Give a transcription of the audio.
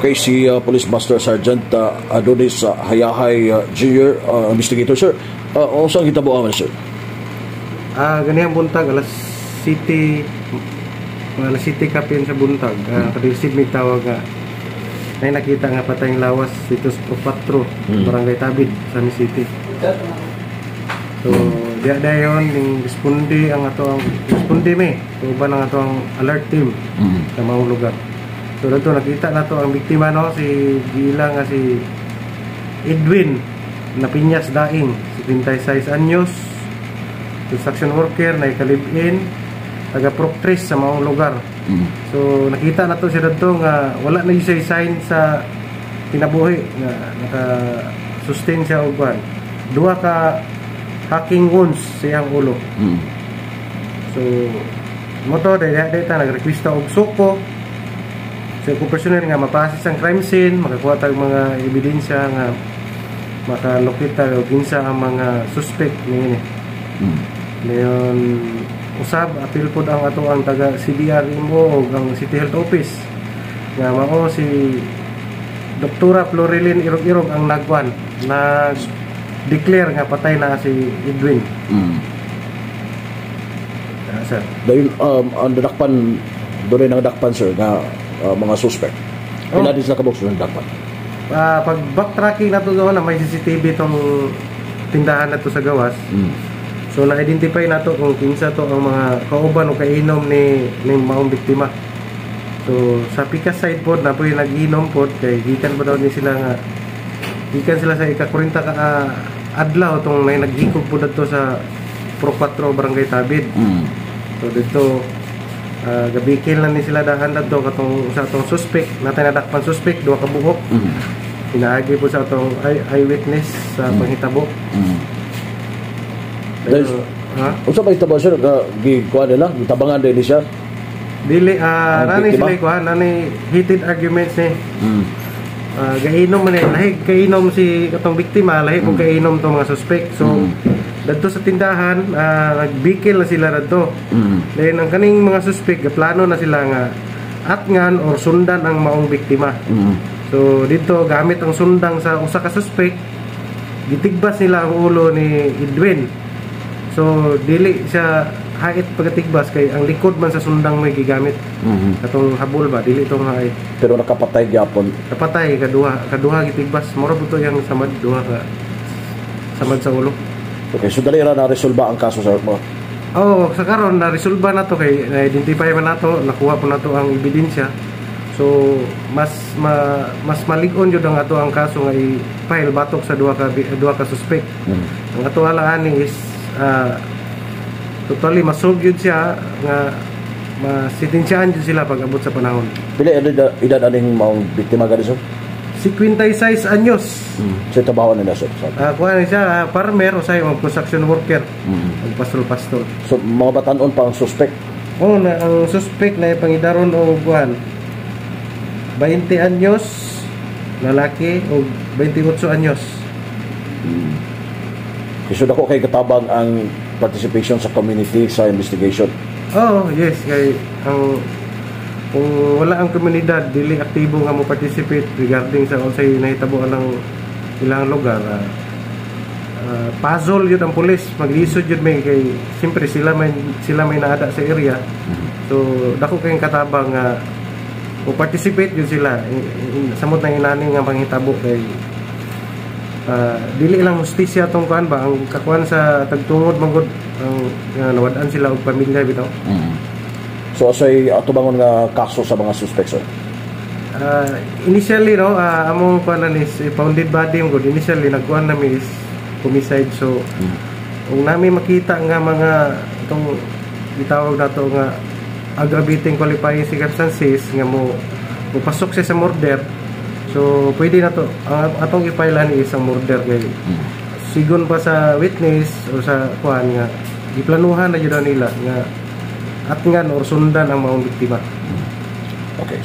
Okay, si Police Master Sergeant Adonis Hayahay Jr. Investigator, sir. Saan kita buwan, sir? Ganyan buntag, alas City kapin sa buntag. Kadisib may tawag ay nakita nga patayong lawas dito sa Propatro, Barangay Tabid, San City. So, dayon ning responde ang ato ang responde me. So, uban ang ato ang alert team sa maong lugar. So, dito nakita na to ang biktima, no, si Gila nga si Edwin Napiñas Daing, 76 anyos, construction worker na ikalib-in, taga Proctris sa maong lugar. So nakita na to siya dito nga wala na siya sign sa kinabuhi nga naka-sustain siya og kuan. Duha ka hacking wounds sa iyang ulo. So mo to data nag-request og suko sa personnel nga mapasis ang crime scene, makakuha tag mga ebidensya nga makalokita og kinsa ang mga suspect niini. Ngayon usab apil pod ang ato ang taga CBRMO o ang City Health Office nga mao si Doktora Florilyn Irog-Irog ang nag-declare nga patay na si Edwin. Sir. Dahil ang nadakpan doon ang nadakpan, sir, na mga suspect. Pila din sila kabok sa nadakpan? Pag backtracking na to gawa na may CCTV tong tindahan na to sa gawas. So na-identify nato kung kinsa to ang mga kauban o kainom ni maong biktima. So sa Picas side pod na po yung nag-inom pod kay gikan pa daw ni sila nga gikan sila sa ika-40 ka adlaw tong may naghikog pod dito sa Propatro Barangay Tabid. So dito gabikil na ni sila dahan dito katong sa atong suspect natin nadakpan suspect duha ka buhok. Pinaagi po sa atong eyewitness sa panghitabo. Unsa ba itabaw, sir? Gikuha nila? Gitabangan din siya? Dili, nani sila ikuha, nani heated arguments ni. Gainom man eh, lahig kainom si katong biktima, lahig kung kainom tong mga suspect. So, dadto sa tindahan, nagbikil na sila dadto. Then, ang kaning mga suspect, plano na sila nga atngan or sundan ang maong biktima. So, dito, gamit ang sundang sa usa ka suspect, gitigbas nila ang ulo ni Edwin. So dili siya hait pagatigbas kay ang likod man sa sundang may gigamit. Katong habol ba dili tong hait. Pero nakapatay gyapon. Napatay kaduha gitigbas. Mura buto yang samad duha ka samad sa ulo. Okay, so dali ra na resolba ang kaso, sir mo. Sa karon na resolba na to kay na-identify man nato, nakuha po nato ang ebidensya. So mas malig-on jud ang ato ang kaso nga i-file batok sa duha ka suspect. Ang ato alaani is totally masolve yun siya nga masitensyahan yun sila pag abot sa panahon. Pila edad aning maong biktima gani, sir? 56 anyos. Sa trabaho nila, sir? Kuha na siya farmer o sa mga construction worker. Pastol. So mga batanon pa ang suspect? Na ang suspect na ipangidaron o buwan 20 anyos lalaki o 28 anyos. So dako kay katabang ang participation sa community sa investigation. Yes, kay ang kung wala ang komunidad dili aktibo nga mo participate regarding sa unsay nahitabo ng ilang lugar. Puzzle yun ang pulis, maglisod yun may kay siyempre sila may naada sa area. So dako kay katabang nga o participate yun sila samot na inani nga panghitabo kay dili lang justisya tong kuan ba ang kakuan sa tagtungod manggod ang nawad-an sila og pamilya bitaw. So asay atubangon nga kaso sa mga suspects, sir? Initially no among kuan is founded body manggod initially nagkuan nami is homicide. So kung nami makita nga mga itong gitawag nato nga aggravating qualifying circumstances nga mo pasok siya sa murder. So pwede na to ang atong ipailan isang murder kay sigon pa sa witness o sa kuan nga iplanuhan na jud nila nga atngan or sundan ang maong biktima. Okay.